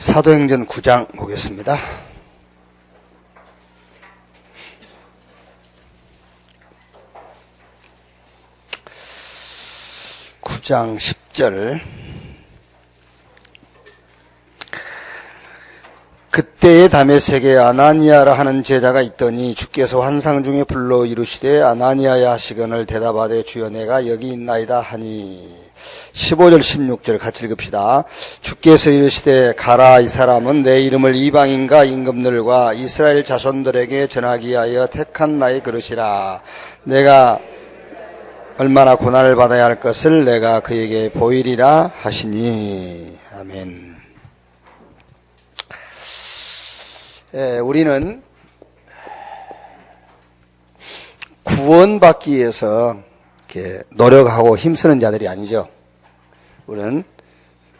사도행전 9장 보겠습니다. (9장 10절) 그때에 다메섹에 아나니아라 하는 제자가 있더니 주께서 환상 중에 불러 이르시되 아나니아야 하시거늘 대답하되 주여 내가 여기 있나이다 하니 15절 16절 같이 읽읍시다. 주께서 이르시되 가라, 이 사람은 내 이름을 이방인과 임금들과 이스라엘 자손들에게 전하기 위하여 택한 나의 그릇이라. 내가 얼마나 고난을 받아야 할 것을 내가 그에게 보이리라 하시니. 아멘. 우리는 구원받기 위해서 이렇게 노력하고 힘쓰는 자들이 아니죠.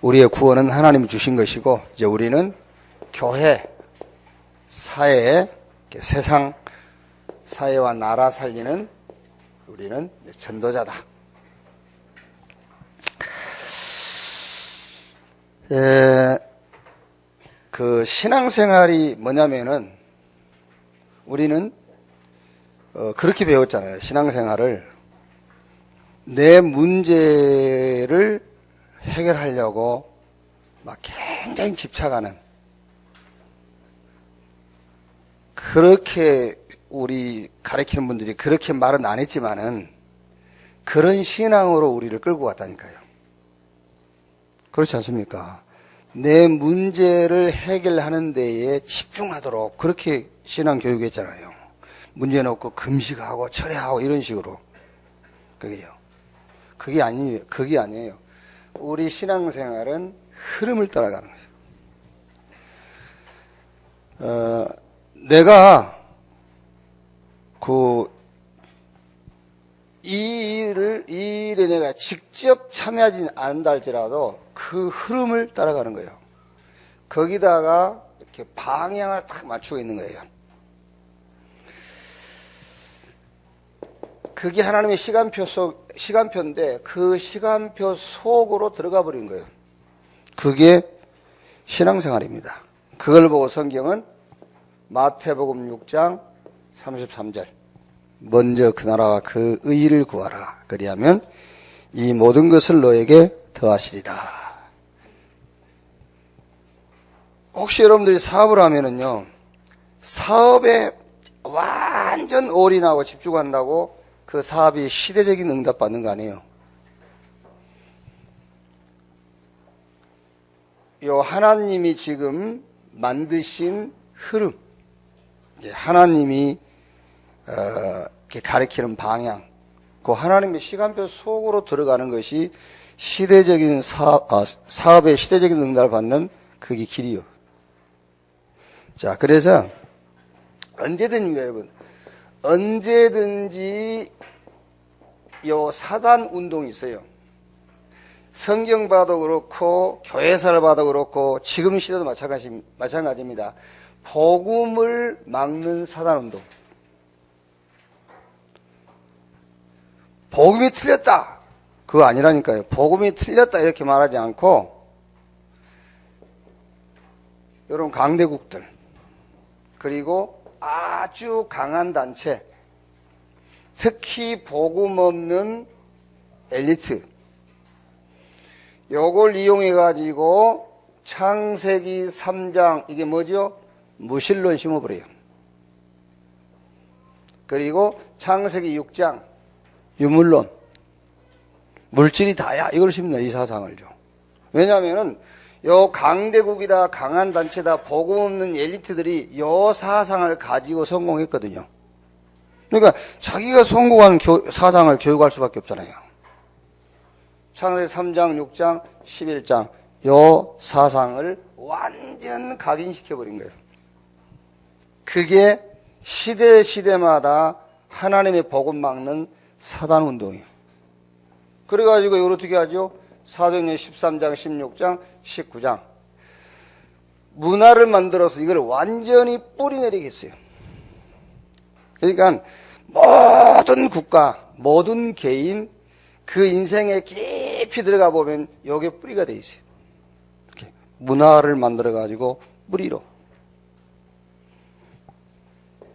우리의 구원은 하나님이 주신 것이고, 이제 우리는 교회, 사회, 세상, 사회와 나라 살리는 우리는 전도자다. 그 신앙생활이 뭐냐면은 우리는 그렇게 배웠잖아요. 신앙생활을 내 문제를 해결하려고 막 굉장히 집착하는, 그렇게 우리 가르치는 분들이 그렇게 말은 안 했지만은 그런 신앙으로 우리를 끌고 갔다니까요. 그렇지 않습니까? 내 문제를 해결하는 데에 집중하도록 그렇게 신앙 교육했잖아요. 문제 놓고 금식하고 철회하고 이런 식으로. 그게 아니에요. 우리 신앙생활은 흐름을 따라가는 거예요. 내가 이 일에 내가 직접 참여하지 않는다 할지라도 그 흐름을 따라가는 거예요. 거기다가 이렇게 방향을 딱 맞추고 있는 거예요. 그게 하나님의 시간표인데 그 시간표 속으로 들어가 버린 거예요. 그게 신앙생활입니다. 그걸 보고 성경은 마태복음 6장 33절 먼저 그 나라와 그 의를 구하라. 그리하면 이 모든 것을 너에게 더하시리라. 혹시 여러분들이 사업을 하면은요, 사업에 완전 올인하고 집중한다고 그 사업이 시대적인 응답 받는 거 아니에요. 요 하나님이 지금 만드신 흐름, 하나님이 가리키는 방향, 그 하나님의 시간표 속으로 들어가는 것이 시대적인 사업의 시대적인 응답을 받는 그게 길이요. 자, 그래서 언제든지 여러분, 언제든지 요 사단 운동이 있어요. 성경 봐도 그렇고 교회사를 봐도 그렇고 지금 시대도 마찬가지입니다. 복음을 막는 사단 운동. 복음이 틀렸다, 그거 아니라니까요. 복음이 틀렸다 이렇게 말하지 않고, 이런 강대국들, 그리고 아주 강한 단체, 특히 복음 없는 엘리트, 요걸 이용해 가지고 창세기 3장, 이게 뭐죠? 무신론 심어버려요. 그리고 창세기 6장 유물론, 물질이 다야, 이걸 심는 이 사상을죠. 왜냐하면은 요 강대국이다, 강한 단체다, 복음 없는 엘리트들이 요 사상을 가지고 성공했거든요. 그러니까 자기가 성공한 사상을 교육할 수밖에 없잖아요. 창세기 3장, 6장, 11장 요 사상을 완전 각인시켜버린 거예요. 그게 시대마다 하나님의 복음 막는 사단 운동이에요. 그래가지고 이걸 어떻게 하죠? 사도행전 13장, 16장, 19장 문화를 만들어서 이걸 완전히 뿌리내리겠어요. 그러니까 모든 국가, 모든 개인 그 인생에 깊이 들어가 보면 여기에 뿌리가 돼 있어요. 이렇게 문화를 만들어 가지고 무리로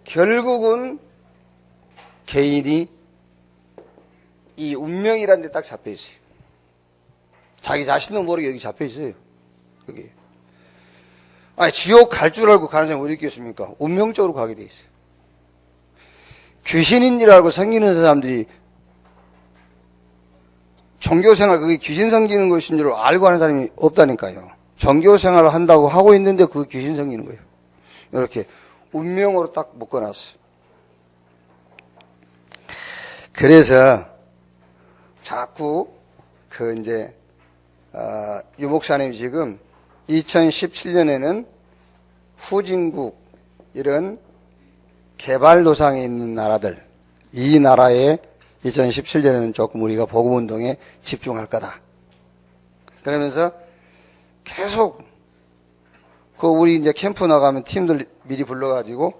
결국은 개인이 이 운명이라는 데 딱 잡혀 있어요. 자기 자신도 모르게 여기 잡혀 있어요. 여기. 아니, 지옥 갈 줄 알고 가는 사람이 어디 있겠습니까? 운명적으로 가게 돼 있어요. 귀신인 줄 알고 섬기는 사람들이 종교생활, 그게 귀신 섬기는 것인 줄 알고 하는 사람이 없다니까요. 종교생활을 한다고 하고 있는데 그게 귀신 섬기는 거예요. 이렇게 운명으로 딱 묶어놨어. 그래서 자꾸 유 목사님 지금 2017년에는 후진국 이런 개발도상에 있는 나라들, 이 나라에 2017년에는 조금 우리가 복음운동에 집중할 거다. 그러면서 계속 우리 이제 캠프 나가면 팀들 미리 불러가지고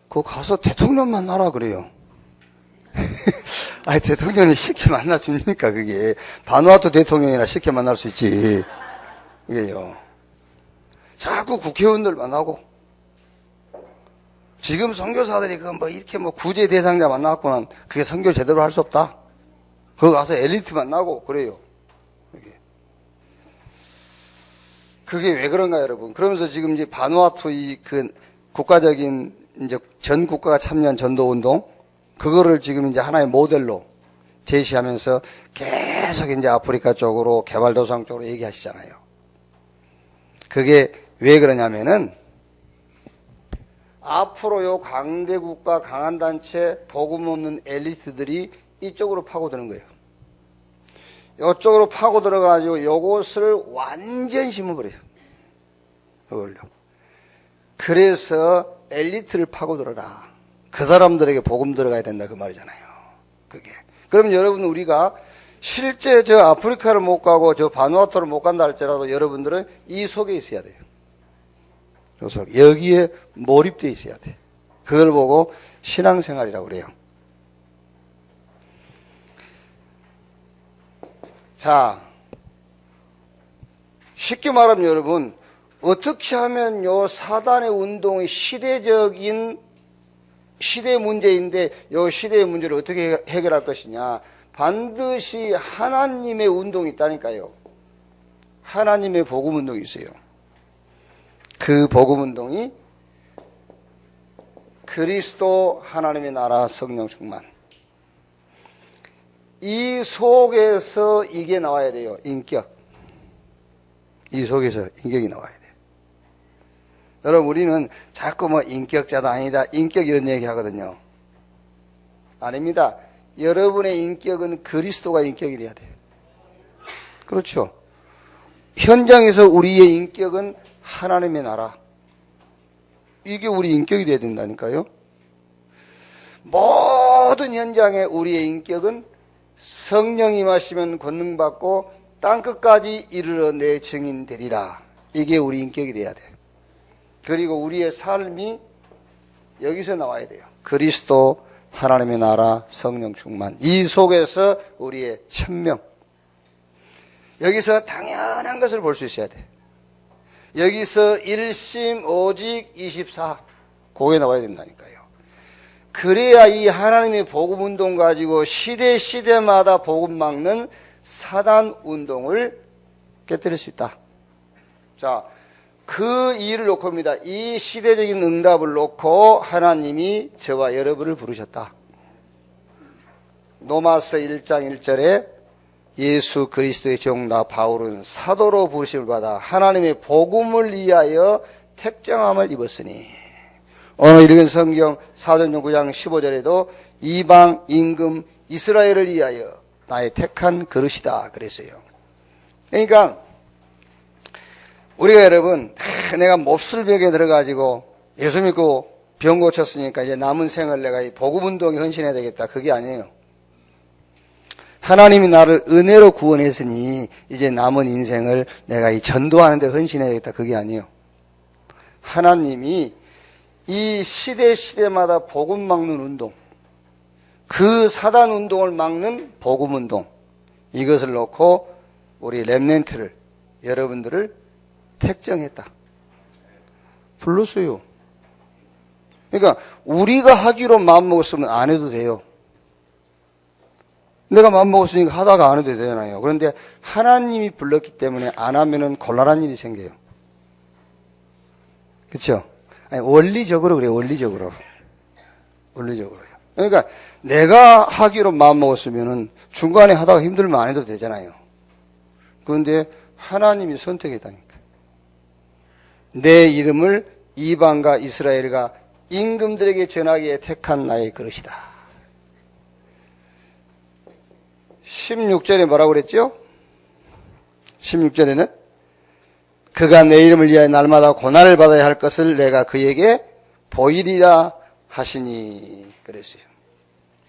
가서 대통령 만나라 그래요. 아니, 대통령이 쉽게 만나줍니까, 그게. 바누아투 대통령이나 쉽게 만날 수 있지. 이게요. 자꾸 국회의원들 만나고. 지금 선교사들이 이렇게 구제 대상자 만나갖고는 그게 선교 제대로 할 수 없다. 거기 가서 엘리트 만나고, 그래요. 그게 왜 그런가, 여러분. 그러면서 지금 이제 바누아투 국가적인 전 국가가 참여한 전도운동, 그거를 지금 이제 하나의 모델로 제시하면서 계속 이제 아프리카 쪽으로 개발도상 쪽으로 얘기하시잖아요. 그게 왜 그러냐면은 앞으로요 강대국가 강한단체 복음 없는 엘리트들이 이쪽으로 파고드는 거예요. 이쪽으로 파고들어가지고 요것을 완전 심어버려요. 이걸로. 그래서 엘리트를 파고들어라. 그 사람들에게 복음 들어가야 된다 그 말이잖아요. 그게. 그럼 여러분 우리가 실제 저 아프리카를 못 가고 저 바누아투를 못 간다 할지라도 여러분들은 이 속에 있어야 돼요. 여기에 몰입되어 있어야 돼. 그걸 보고 신앙생활이라고 그래요. 자, 쉽게 말하면 여러분 어떻게 하면 요 사단의 운동의 시대적인 시대 문제인데 이 시대의 문제를 어떻게 해결할 것이냐. 반드시 하나님의 운동이 있다니까요. 하나님의 복음 운동이 있어요. 그 복음 운동이 그리스도 하나님의 나라 성령 충만. 이 속에서 이게 나와야 돼요. 인격. 이 속에서 인격이 나와야 돼요. 여러분 우리는 자꾸 인격자다 아니다 인격 이런 얘기 하거든요. 아닙니다. 여러분의 인격은 그리스도가 인격이 돼야 돼요. 그렇죠. 현장에서 우리의 인격은 하나님의 나라. 이게 우리 인격이 돼야 된다니까요. 모든 현장에 우리의 인격은 성령이 임하시면 권능받고 땅끝까지 이르러 내 증인 되리라. 이게 우리 인격이 돼야 돼요. 그리고 우리의 삶이 여기서 나와야 돼요. 그리스도 하나님의 나라 성령 충만. 이 속에서 우리의 천명. 여기서 당연한 것을 볼 수 있어야 돼. 여기서 일심 오직 24 그게 나와야 된다니까요. 그래야 이 하나님의 복음 운동 가지고 시대마다 복음 막는 사단 운동을 깨뜨릴 수 있다. 자, 그 일을 놓고입니다. 이 시대적인 응답을 놓고 하나님이 저와 여러분을 부르셨다. 로마서 1장 1절에 예수 그리스도의 종나 바울은 사도로 부르심을 받아 하나님의 복음을 위하여 택정함을 입었으니. 오늘 읽은 성경 사도행전 9장 15절에도 이방 임금 이스라엘을 위하여 나의 택한 그릇이다 그랬어요. 그러니까 우리가 여러분 내가 몹쓸 벽에 들어가지고 예수 믿고 병 고쳤으니까 이제 남은 생을 내가 이 복음운동에 헌신해야 되겠다. 그게 아니에요. 하나님이 나를 은혜로 구원했으니 이제 남은 인생을 내가 이 전도하는 데 헌신해야 되겠다. 그게 아니에요. 하나님이 이 시대마다 복음 막는 운동, 그 사단 운동을 막는 복음 운동, 이것을 놓고 우리 렘넌트를 여러분들을 택정했다. 불렀어요. 그러니까 우리가 하기로 마음먹었으면 안 해도 돼요. 내가 마음먹었으니까 하다가 안 해도 되잖아요. 그런데 하나님이 불렀기 때문에 안 하면은 곤란한 일이 생겨요. 그렇죠? 아니, 원리적으로 그래요. 원리적으로요. 그러니까 내가 하기로 마음먹었으면은 중간에 하다가 힘들면 안 해도 되잖아요. 그런데 하나님이 선택했다니까. 내 이름을 이방과 이스라엘과 임금들에게 전하기에 택한 나의 그릇이다. 16절에 뭐라고 그랬죠? 16절에는 그가 내 이름을 위하여 날마다 고난을 받아야 할 것을 내가 그에게 보이리라 하시니 그랬어요.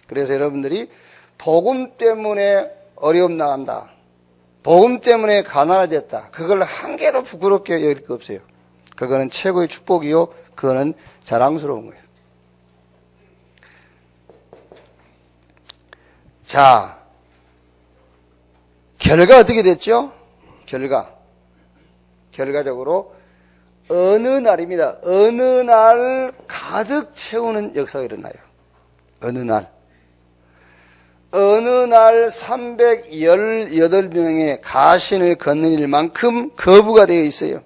그래서 여러분들이 복음 때문에 어려움 나간다, 복음 때문에 가난해졌다, 그걸 한 개도 부끄럽게 여길 거 없어요. 그거는 최고의 축복이요, 그거는 자랑스러운 거예요. 자, 결과 어떻게 됐죠? 결과적으로 어느 날입니다. 어느 날 가득 채우는 역사가 일어나요. 어느 날 318명의 가신을 걷는 일만큼 거부가 되어 있어요.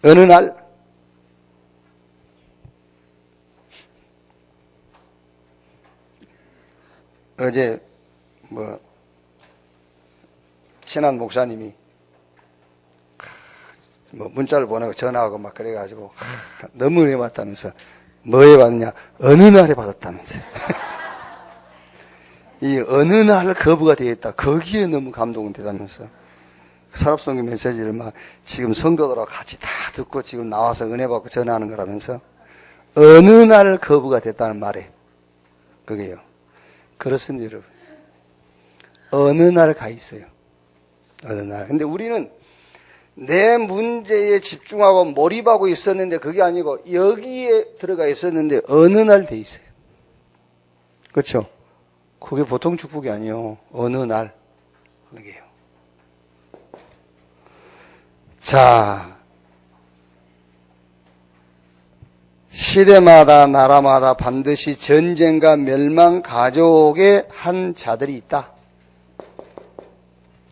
어느 날 어제 친한 목사님이 문자를 보내고 전화하고 막 그래가지고 너무 은혜 받다면서, 뭐에 받느냐, 어느 날에 받았다면서요. 이 어느 날 거부가 되어 있다, 거기에 너무 감동은 되다면서 산업성교 메시지를 막 지금 성도들하고 같이 다 듣고 지금 나와서 은혜 받고 전하는 거라면서 어느 날 거부가 됐다는 말에 그게요. 그렇습니다, 여러분. 어느 날 가 있어요. 어느 날. 근데 우리는 내 문제에 집중하고 몰입하고 있었는데 그게 아니고 여기에 들어가 있었는데 어느 날 돼 있어요. 그렇죠? 그게 보통 축복이 아니에요. 어느 날. 그러게요. 자, 시대마다 나라마다 반드시 전쟁과 멸망 가족의 한 자들이 있다.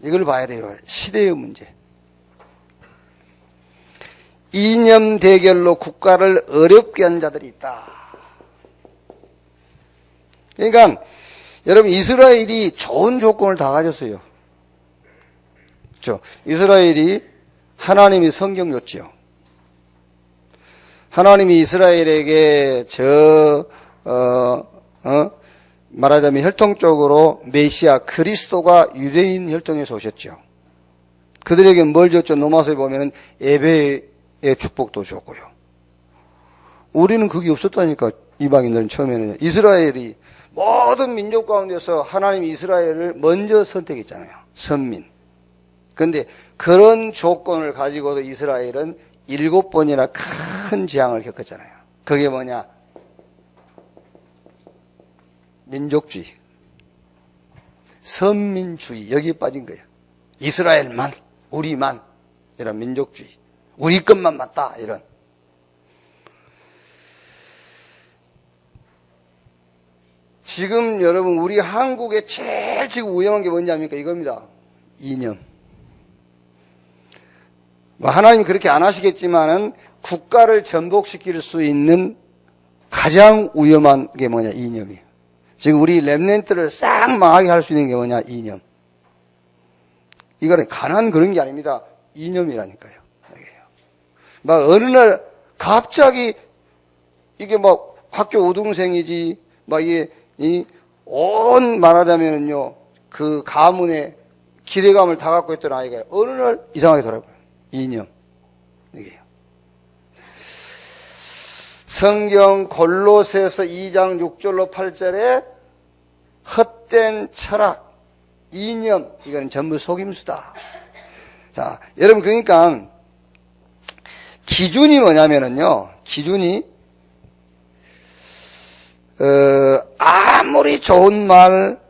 이걸 봐야 돼요. 시대의 문제. 이념 대결로 국가를 어렵게 한 자들이 있다. 그러니까 여러분, 이스라엘이 좋은 조건을 다 가졌어요. 그렇죠? 이스라엘이 하나님이 성경 줬죠. 하나님이 이스라엘에게 말하자면 혈통적으로 메시아 그리스도가 유대인 혈통에서 오셨죠. 그들에게 뭘 줬죠? 로마서에 보면은 예배의 축복도 줬고요. 우리는 그게 없었다니까. 이방인들은 처음에는 이스라엘이 모든 민족 가운데서 하나님이 이스라엘을 먼저 선택했잖아요. 선민. 그런데 그런 조건을 가지고도 이스라엘은 7번이나 큰 재앙을 겪었잖아요. 그게 뭐냐? 민족주의, 선민주의, 여기에 빠진 거예요. 이스라엘만, 우리만, 이런 민족주의, 우리 것만 맞다, 이런. 지금 여러분, 우리 한국에 제일 지금 위험한 게 뭔지 압니까? 이겁니다. 이념. 하나님이 그렇게 안 하시겠지만은 국가를 전복시킬 수 있는 가장 위험한 게 뭐냐? 이념이에요. 지금 우리 렘넌트를 싹 망하게 할 수 있는 게 뭐냐? 이념. 이거는 가난 그런 게 아닙니다. 이념이라니까요. 막 어느 날 갑자기 이게 막 학교 우등생이지, 막 이게 온 말하자면은요, 그 가문에 기대감을 다 갖고 있던 아이가 어느 날 이상하게 돌아버려요. 이념. 이게요. 성경 골로새서 2장 6절로 8절에 헛된 철학, 이념, 이거는 전부 속임수다. 자, 여러분, 그러니까 기준이 뭐냐면은요, 기준이 아무리 좋은 말,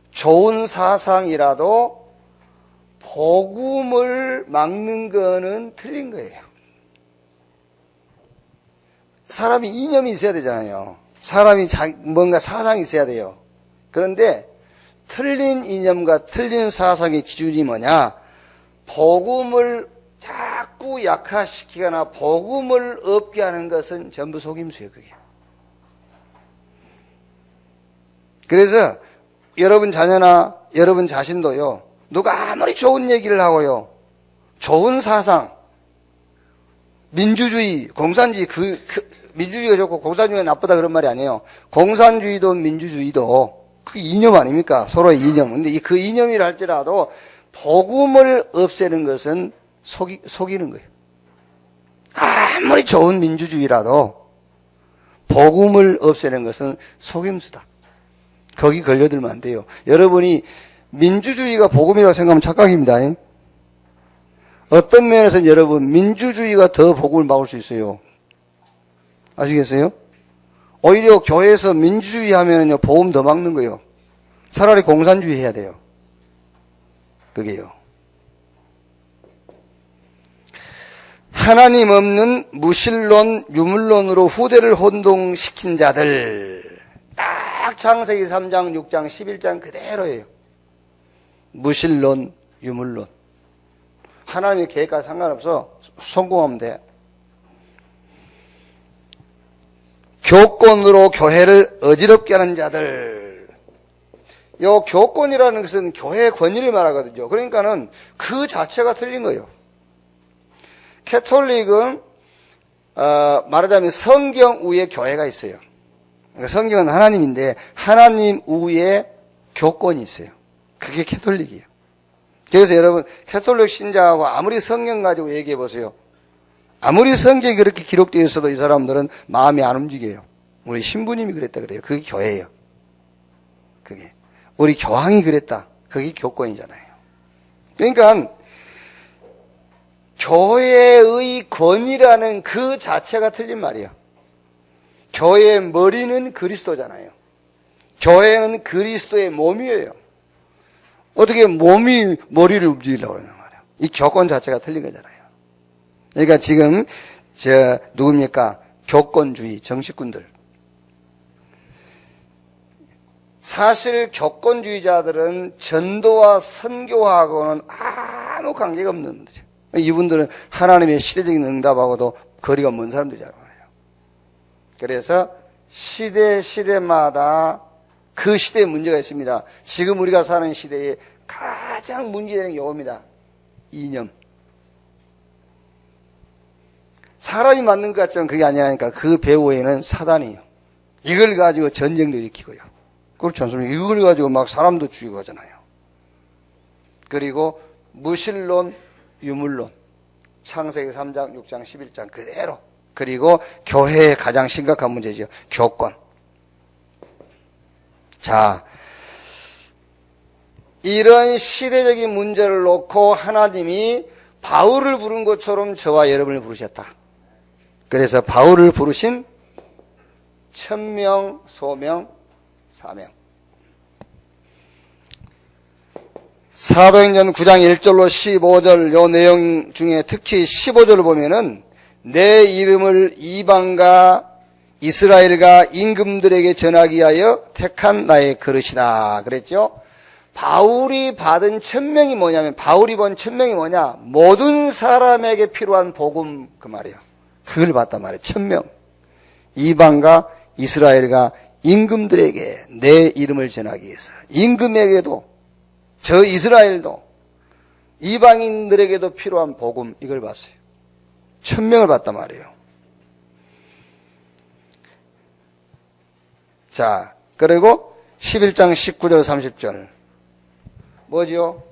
좋은 사상이라도 복음을 막는 거는 틀린 거예요. 사람이 이념이 있어야 되잖아요. 사람이 뭔가 사상이 있어야 돼요. 그런데 틀린 이념과 틀린 사상의 기준이 뭐냐? 복음을 자꾸 약화시키거나 복음을 없게 하는 것은 전부 속임수예요. 그게. 그래서 여러분 자녀나 여러분 자신도요, 누가 아무리 좋은 얘기를 하고요, 좋은 사상, 민주주의, 공산주의, 민주주의가 좋고 공산주의가 나쁘다 그런 말이 아니에요. 공산주의도 민주주의도 그 이념 아닙니까? 서로의 이념. 근데 그 이념이라 할지라도 복음을 없애는 것은 속이는 거예요. 아무리 좋은 민주주의라도 복음을 없애는 것은 속임수다. 거기 걸려들면 안 돼요. 여러분이 민주주의가 복음이라고 생각하면 착각입니다. 어떤 면에서는 여러분 민주주의가 더 복음을 막을 수 있어요. 아시겠어요? 오히려 교회에서 민주주의 하면요 복음 더 막는 거예요. 차라리 공산주의 해야 돼요. 그게요. 하나님 없는 무신론, 유물론으로 후대를 혼동시킨 자들. 딱 창세기 3장, 6장, 11장 그대로예요. 무신론, 유물론. 하나님의 계획과 상관없어. 성공하면 돼. 교권으로 교회를 어지럽게 하는 자들. 요 교권이라는 것은 교회의 권위를 말하거든요. 그러니까는 그 자체가 틀린 거예요. 캐톨릭은 말하자면 성경 위에 교회가 있어요. 그러니까 성경은 하나님인데 하나님 위에 교권이 있어요. 그게 캐톨릭이에요. 그래서 여러분 캐톨릭 신자하고 아무리 성경 가지고 얘기해 보세요. 아무리 성경이 그렇게 기록되어 있어도 이 사람들은 마음이 안 움직여요. 우리 신부님이 그랬다 그래요. 그게 교회예요. 그게 우리 교황이 그랬다. 그게 교권이잖아요. 그러니까 교회의 권위라는 그 자체가 틀린 말이에요. 교회의 머리는 그리스도잖아요. 교회는 그리스도의 몸이에요. 어떻게 몸이 머리를 움직이려고 그러냐 말이에요. 이 교권 자체가 틀린 거잖아요. 그러니까 지금 누굽니까? 교권주의 정치꾼들. 사실 교권주의자들은 전도와 선교하고는 아무 관계가 없는 분들이에요. 이분들은 하나님의 시대적인 응답하고도 거리가 먼 사람들이라고 해요. 그래서 시대마다 그 시대에 문제가 있습니다. 지금 우리가 사는 시대에 가장 문제되는 게 이겁니다. 이념. 사람이 만든 것 같지만 그게 아니라니까 그 배후에는 사단이에요. 이걸 가지고 전쟁도 일으키고요. 그렇지 않습니까? 이걸 가지고 막 사람도 죽이고 하잖아요. 그리고 무신론, 유물론. 창세기 3장, 6장, 11장 그대로. 그리고 교회의 가장 심각한 문제죠. 교권. 자, 이런 시대적인 문제를 놓고 하나님이 바울을 부른 것처럼 저와 여러분을 부르셨다. 그래서 바울을 부르신 천명, 소명, 사명. 사도행전 9장 1절로 15절 요 내용 중에 특히 15절을 보면은 내 이름을 이방과 이스라엘과 임금들에게 전하기 위하여 택한 나의 그릇이다 그랬죠. 바울이 받은 천명이 뭐냐면 바울이 본 천명이 뭐냐? 모든 사람에게 필요한 복음 그 말이에요. 그걸 받단 말이에요. 천명. 이방과 이스라엘과 임금들에게 내 이름을 전하기 위해서. 임금에게도 저 이스라엘도 이방인들에게도 필요한 복음 이걸 봤어요. 천명을 받단 말이에요. 자, 그리고 11장 19절 30절 뭐죠?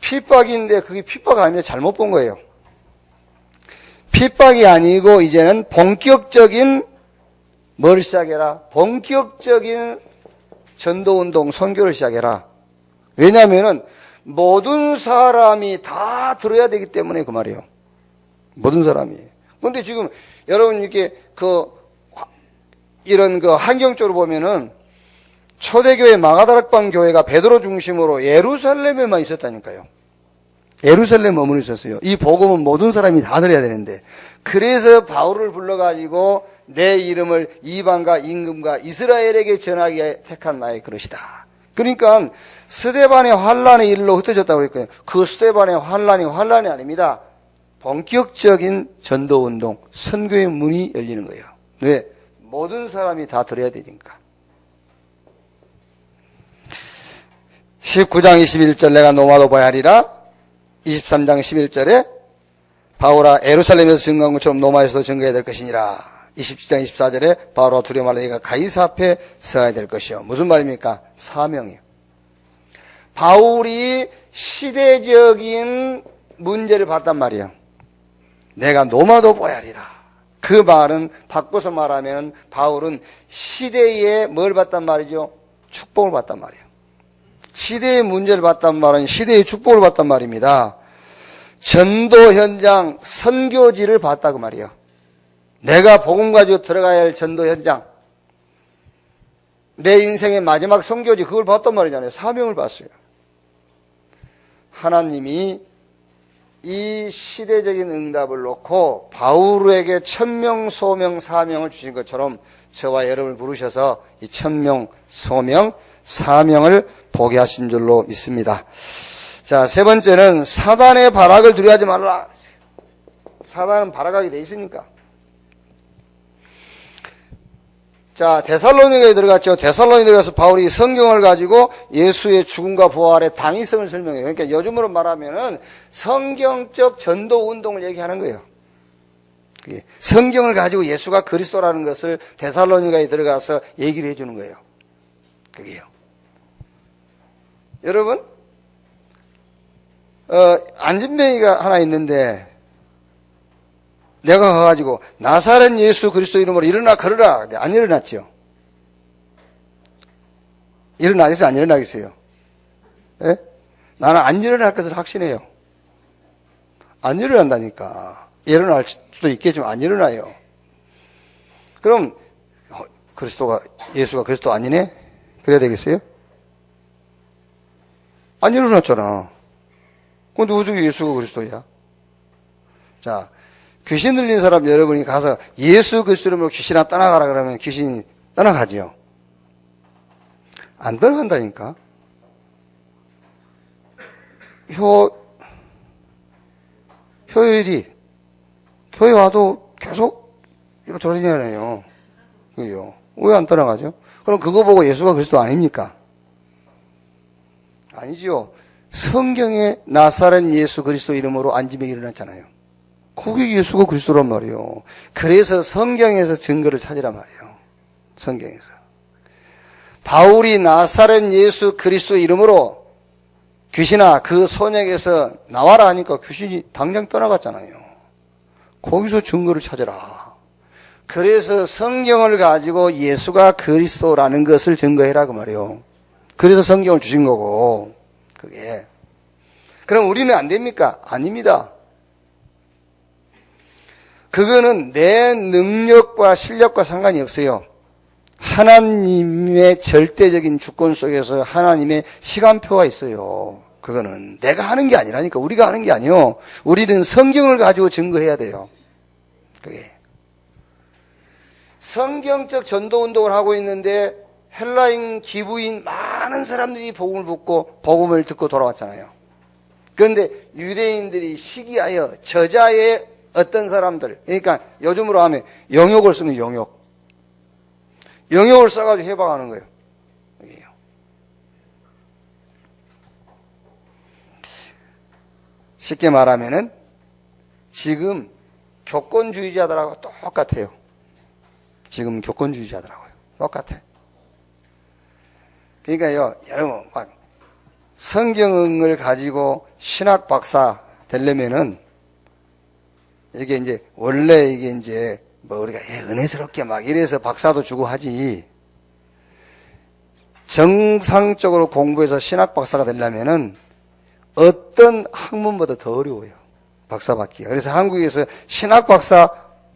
핍박인데 그게 핍박 아니면 잘못 본 거예요. 핍박이 아니고 이제는 본격적인 뭘 시작해라? 본격적인 전도운동, 선교를 시작해라. 왜냐하면은 모든 사람이 다 들어야 되기 때문에 그 말이에요. 모든 사람이. 그런데 지금 여러분 이렇게 이런 환경적으로 보면은 초대교회 마가다락방 교회가 베드로 중심으로 예루살렘에만 있었다니까요. 예루살렘에 머무르 있었어요. 이 복음은 모든 사람이 다 들어야 되는데, 그래서 바울을 불러가지고 내 이름을 이방과 임금과 이스라엘에게 전하기에 택한 나의 그릇이다. 그러니까 스데반의 환란의 일로 흩어졌다고 그랬거든요. 그 스데반의 환란이 아닙니다. 본격적인 전도운동, 선교의 문이 열리는 거예요. 왜? 모든 사람이 다 들어야 되니까. 19장 21절 내가 노마도 봐야 하리라. 23장 11절에 바울아 예루살렘에서 증거한 것처럼 노마에서도 증거해야 될 것이니라. 27장 24절에 바울아 두려워 말라 네가 가이사 앞에 서야 될 것이요. 무슨 말입니까? 사명이에요. 바울이 시대적인 문제를 봤단 말이에요. 내가 노마도 봐야 하리라. 그 말은 바꿔서 말하면 바울은 시대에 뭘 봤단 말이죠? 축복을 봤단 말이에요. 시대의 문제를 봤단 말은 시대의 축복을 봤단 말입니다. 전도 현장, 선교지를 봤다 그 말이에요. 내가 복음 가지고 들어가야 할 전도 현장, 내 인생의 마지막 선교지, 그걸 봤단 말이잖아요. 사명을 봤어요. 하나님이 이 시대적인 응답을 놓고 바울에게 천명, 소명, 사명을 주신 것처럼 저와 여러분을 부르셔서 이 천명, 소명, 사명을 보게 하신 줄로 믿습니다. 자, 세 번째는 사단의 발악을 두려워하지 말라. 사단은 발악하게 돼 있으니까. 자, 데살로니가에 들어갔죠. 데살로니가에 들어가서 바울이 성경을 가지고 예수의 죽음과 부활의 당위성을 설명해요. 그러니까 요즘으로 말하면은 성경적 전도 운동을 얘기하는 거예요. 성경을 가지고 예수가 그리스도라는 것을 데살로니가에 들어가서 얘기를 해주는 거예요. 그게요. 여러분, 안진뱅이가 하나 있는데 내가 가가지고 나사렛 예수 그리스도 이름으로 일어나 걸으라. 안 일어났죠. 일어나겠어요? 안 일어나겠어요? 예? 나는 안 일어날 것을 확신해요. 안 일어난다니까. 일어날 수도 있겠지만 안 일어나요. 그럼 예수가 그리스도 아니네? 그래야 되겠어요? 안 일어났잖아. 근데 어떻게 예수가 그리스도야? 자, 귀신 들린 사람 여러분이 가서 예수 그리스도 이름으로 귀신아 떠나가라 그러면 귀신이 떠나가지요. 안 떠나간다니까. 효율이 교회 와도 계속 이렇게 돌아다니잖아요. 그게요. 왜 안 떠나가죠? 그럼 그거 보고 예수가 그리스도 아닙니까? 아니지요. 성경에 나사렛 예수 그리스도 이름으로 안진뱅이 일어났잖아요. 그게 예수가 그리스도란 말이에요. 그래서 성경에서 증거를 찾으란 말이에요. 성경에서. 바울이 나사렛 예수 그리스도 이름으로 귀신아 그 소녀에게서 나와라 하니까 귀신이 당장 떠나갔잖아요. 거기서 증거를 찾으라. 그래서 성경을 가지고 예수가 그리스도라는 것을 증거해라 그 말이에요. 그래서 성경을 주신 거고 그게. 그럼 우리는 안 됩니까? 아닙니다. 그거는 내 능력과 실력과 상관이 없어요. 하나님의 절대적인 주권 속에서 하나님의 시간표가 있어요. 그거는 내가 하는 게 아니라니까. 우리가 하는 게 아니요. 우리는 성경을 가지고 증거해야 돼요. 그게. 성경적 전도운동을 하고 있는데 헬라인 기부인 많은 사람들이 복음을 듣고 돌아왔잖아요. 그런데 유대인들이 시기하여 저자의 어떤 사람들, 그러니까 요즘으로 하면 영역을 쓰면 영역을 써가지고 해방하는 거예요. 쉽게 말하면은 지금 교권주의자들하고 똑같아요. 지금 교권주의자들하고요. 똑같아. 그러니까요, 여러분, 막 성경을 가지고 신학 박사 되려면은 이게 이제 원래 이게 이제 뭐 우리가 은혜스럽게 막 이래서 박사도 주고 하지. 정상적으로 공부해서 신학 박사가 되려면은 어떤 학문보다 더 어려워요. 박사 받기가. 그래서 한국에서 신학 박사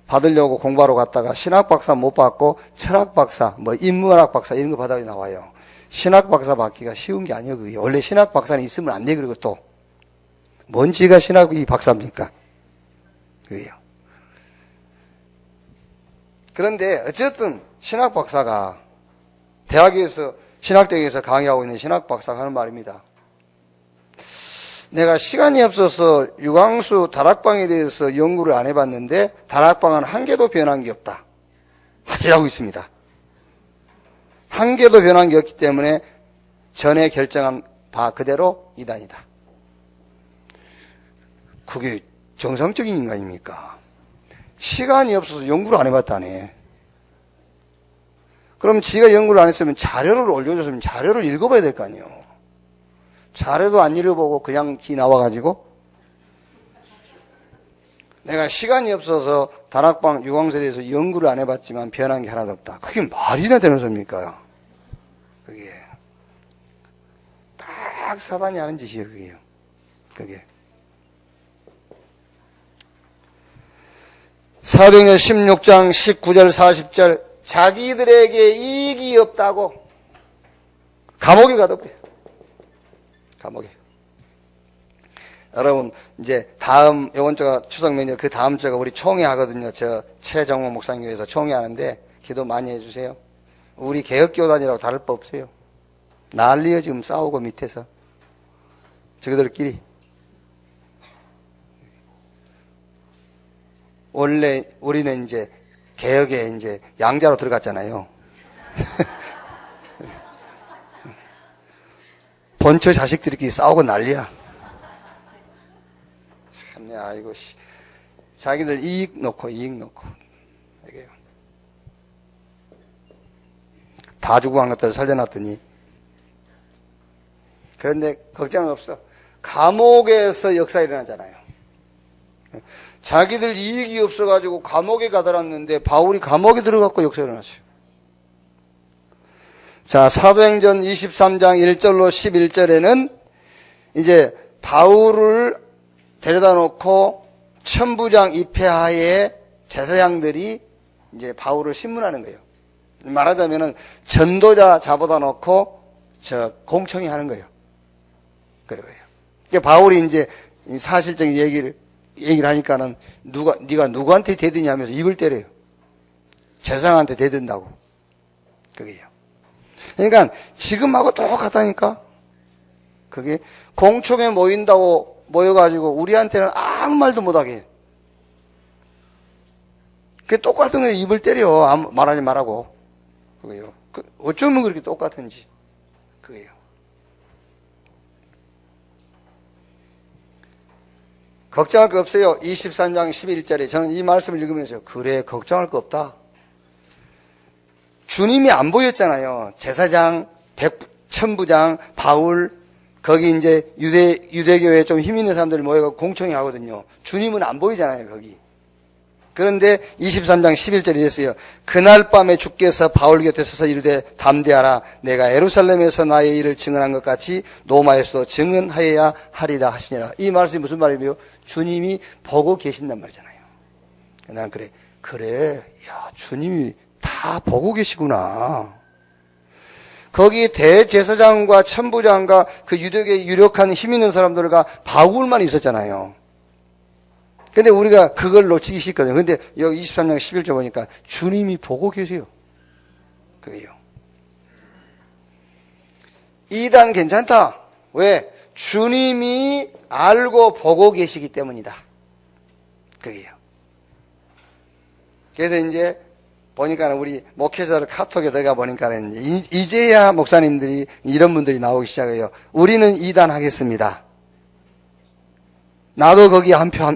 받으려고 공부하러 갔다가 신학 박사 못 받고 철학 박사, 뭐 인문학 박사 이런 거 받아 나와요. 신학 박사 받기가 쉬운 게 아니에요. 그게. 원래 신학 박사는 있으면 안 돼. 그리고 또 뭔 지가 신학이 박사입니까? 그게요. 그런데 어쨌든 신학 박사가 대학에서 신학대학에서 강의하고 있는 신학 박사가 하는 말입니다. 내가 시간이 없어서 유광수 다락방에 대해서 연구를 안 해봤는데 다락방은 한 개도 변한 게 없다. 이라고 있습니다. 한 개도 변한 게 없기 때문에 전에 결정한 바 그대로 이단이다. 그게 정상적인 인간입니까? 시간이 없어서 연구를 안 해봤다네. 그럼 지가 연구를 안 했으면 자료를 올려줬으면 자료를 읽어봐야 될 거 아니에요. 자료도 안 읽어보고 그냥 기 나와가지고 내가 시간이 없어서 다락방 유광수에 대해서 연구를 안 해봤지만 변한 게 하나도 없다. 그게 말이나 되는 소리입니까? 그게 딱 사단이 하는 짓이에요. 그게요. 그게 사도행전 16장 19절 40절 자기들에게 이익이 없다고 감옥에 가둬버려요. 감옥에. 여러분 이제 다음 이번 주가 추석 명절 그 다음 주가 우리 총회 하거든요. 저 최정호 목사님 교회에서 총회 하는데 기도 많이 해주세요. 우리 개혁교단이라고 다를 법 없어요. 난리요 지금 싸우고 밑에서 저희들끼리. 원래 우리는 이제 개혁에 이제 양자로 들어갔잖아요. 본처 자식들끼리 싸우고 난리야. 참네, 아이고, 자기들 이익 놓고. 이게요. 다 주고 한 것들을 살려놨더니. 그런데 걱정은 없어. 감옥에서 역사 일어나잖아요. 자기들 이익이 없어가지고 감옥에 가둬놨는데 바울이 감옥에 들어갔고 역사 일어났어요. 자, 사도행전 23장 1절로 11절에는 이제 바울을 데려다 놓고 천부장 입회하에 제사장들이 이제 바울을 신문하는 거예요. 말하자면은 전도자 잡아다 놓고 공청회 하는 거예요. 그래요. 그러니까 바울이 이제 사실적인 얘기를 하니까는 네가 누구한테 대드냐 하면서 입을 때려요. 제사장한테 대든다고. 그게요. 그러니까 지금하고 똑같다니까. 그게 공청회 모인다고 모여가지고 우리한테는 아무 말도 못하게. 그게 똑같은 거에 입을 때려. 말하지 말라고. 그게요. 어쩌면 그렇게 똑같은지. 그게요. 걱정할 거 없어요. 23장 11절에 저는 이 말씀을 읽으면서 그래 걱정할 거 없다. 주님이 안 보였잖아요. 제사장, 천부장, 바울, 거기 이제 유대교회에 좀 힘 있는 사람들이 모여서 공청회 하거든요. 주님은 안 보이잖아요, 거기. 그런데 23장 11절에 이랬어요. 그날 밤에 주께서 바울 곁에 서서 이르되 담대하라. 내가 예루살렘에서 나의 일을 증언한 것 같이 로마에서도 증언하여야 하리라 하시니라. 이 말씀이 무슨 말이에요? 주님이 보고 계신단 말이잖아요. 난 그래, 야, 주님이 다 보고 계시구나. 거기 대제사장과 천부장과 그 유대교의 유력한 힘 있는 사람들과 바울만 있었잖아요. 근데 우리가 그걸 놓치기 쉽거든요. 근데 여기 23장 11절 보니까 주님이 보고 계세요. 그게요. 이단 괜찮다. 왜? 주님이 알고 보고 계시기 때문이다. 그게요. 그래서 이제 보니까 우리 목회자들 카톡에 들어가 보니까는 이제야 목사님들이 이런 분들이 나오기 시작해요. 우리는 이단 하겠습니다. 나도 거기 한 표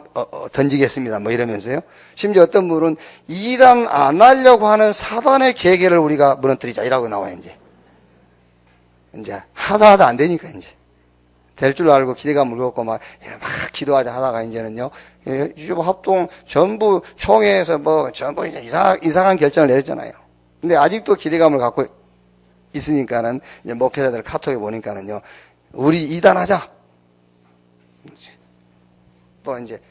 던지겠습니다. 뭐 이러면서요. 심지어 어떤 분은 이단 안 하려고 하는 사단의 계계를 우리가 무너뜨리자 이라고 나와요. 이제 하다 안 되니까 이제 될 줄 알고 기대감을 갖고 막 기도하자 하다가 이제는요. 합동 전부 총회에서 뭐 전부 이제 이상한 결정을 내렸잖아요. 근데 아직도 기대감을 갖고 있으니까는 이제 목회자들 카톡에 보니까는요. 우리 이단하자. 또 이제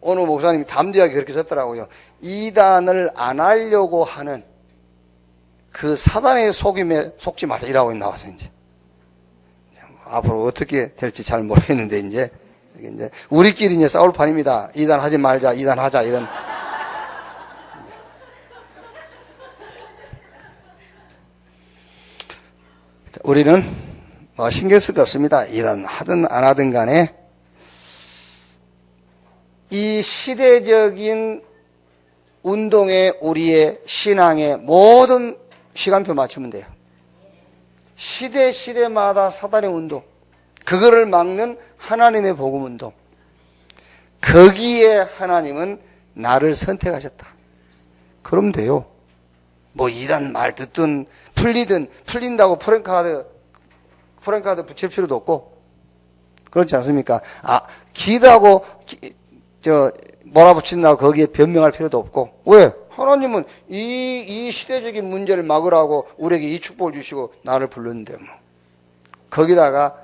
어느 목사님이 담대하게 그렇게 썼더라고요. 이단을 안 하려고 하는 그 사단의 속임에 속지 말자 이라고 나와서 이제 앞으로 어떻게 될지 잘 모르겠는데 이제 이게 이제 우리끼리 이제 싸울 판입니다. 이단하지 말자, 이단하자 이런. 우리는 뭐 신경 쓸 게 없습니다. 이단하든 안 하든 간에 이 시대적인 운동에 우리의 신앙의 모든 시간표 맞추면 돼요. 시대마다 사단의 운동, 그거를 막는 하나님의 복음 운동, 거기에 하나님은 나를 선택하셨다. 그러면 돼요. 뭐 이단 말 듣든 풀린다고 프랭카드 붙일 필요도 없고, 그렇지 않습니까? 기다고 몰아붙인다고 거기에 변명할 필요도 없고. 왜? 하나님은 이 시대적인 문제를 막으라고 우리에게 이 축복을 주시고 나를 불렀는데 뭐. 거기다가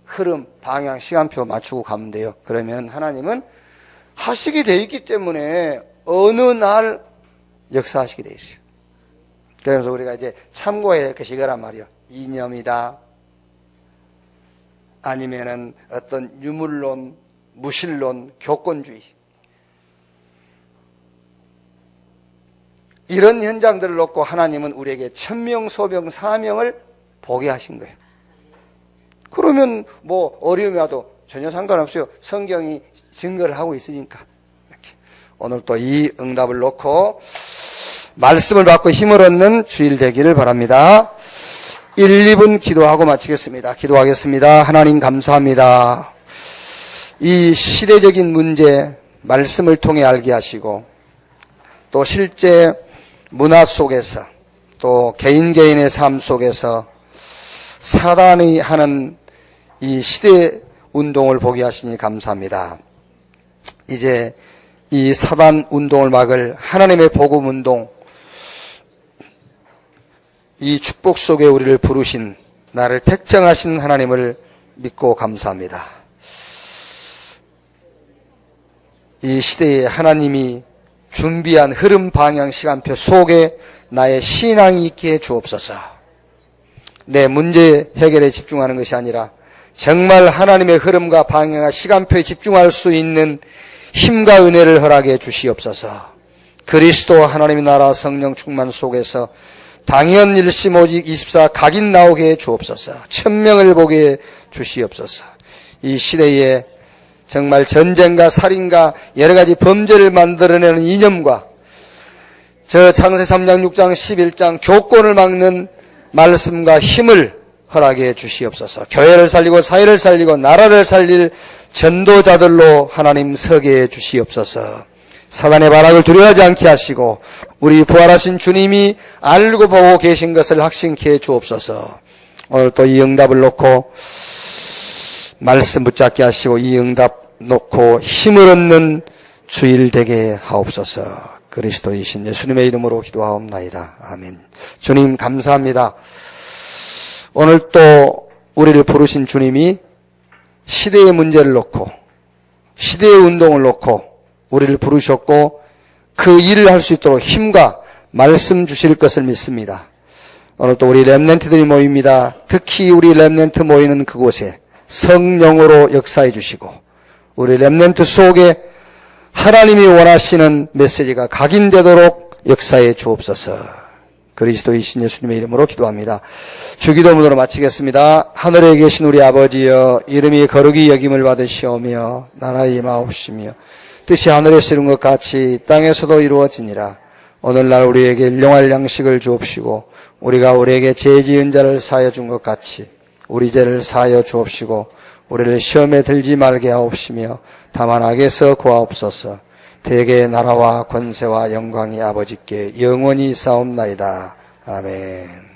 흐름, 방향, 시간표 맞추고 가면 돼요. 그러면 하나님은 하시게 돼 있기 때문에 어느 날 역사하시게 돼 있어요. 그래서 우리가 이제 참고해야 될 것이 이거란 말이에요. 이념이다. 아니면은 어떤 유물론, 무신론, 교권주의. 이런 현장들을 놓고 하나님은 우리에게 천명, 소명, 사명을 보게 하신 거예요. 그러면 뭐 어려움이 와도 전혀 상관없어요. 성경이 증거를 하고 있으니까. 이렇게. 오늘 또 이 응답을 놓고 말씀을 받고 힘을 얻는 주일 되기를 바랍니다. 1, 2분 기도하고 마치겠습니다. 기도하겠습니다. 하나님 감사합니다. 이 시대적인 문제 말씀을 통해 알게 하시고 또 실제 문화 속에서 또 개인의 삶 속에서 사단이 하는 이 시대 운동을 보게 하시니 감사합니다. 이제 이 사단 운동을 막을 하나님의 복음 운동, 이 축복 속에 우리를 부르신 나를 택정하신 하나님을 믿고 감사합니다. 이 시대에 하나님이 준비한 흐름, 방향, 시간표 속에 나의 신앙이 있게 해 주옵소서. 내 문제 해결에 집중하는 것이 아니라 정말 하나님의 흐름과 방향과 시간표에 집중할 수 있는 힘과 은혜를 허락해 주시옵소서. 그리스도 하나님의 나라 성령 충만 속에서 당연 일심 오직 24 각인 나오게 해 주옵소서. 천명을 보게 해 주시옵소서. 이 시대에 정말 전쟁과 살인과 여러 가지 범죄를 만들어내는 이념과 저 창세 3장, 6장, 11장 교권을 막는 말씀과 힘을 허락해 주시옵소서. 교회를 살리고 사회를 살리고 나라를 살릴 전도자들로 하나님 서게 해 주시옵소서. 사단의 발악을 두려워하지 않게 하시고 우리 부활하신 주님이 알고 보고 계신 것을 확신케 해 주옵소서. 오늘 또 이 응답을 놓고 말씀 붙잡게 하시고 이 응답 놓고 힘을 얻는 주일 되게 하옵소서. 그리스도이신 예수님의 이름으로 기도하옵나이다. 아멘. 주님 감사합니다. 오늘 또 우리를 부르신 주님이 시대의 문제를 놓고 시대의 운동을 놓고 우리를 부르셨고 그 일을 할 수 있도록 힘과 말씀 주실 것을 믿습니다. 오늘 또 우리 렘넌트들이 모입니다. 특히 우리 렘넌트 모이는 그곳에 성령으로 역사해 주시고 우리 렘넌트 속에 하나님이 원하시는 메시지가 각인되도록 역사해 주옵소서. 그리스도이신 예수님의 이름으로 기도합니다. 주기도문으로 마치겠습니다. 하늘에 계신 우리 아버지여, 이름이 거룩히 여김을 받으시오며 나라의 임하옵시며 뜻이 하늘에서 이룬 것 같이 땅에서도 이루어지니라. 오늘날 우리에게 일용할 양식을 주옵시고 우리가 우리에게 죄 지은 자를 사하여 준 것 같이 우리 죄를 사하여 주옵시고 우리를 시험에 들지 말게 하옵시며 다만 악에서 구하옵소서. 대개의 나라와 권세와 영광이 아버지께 영원히 있사옵나이다. 아멘.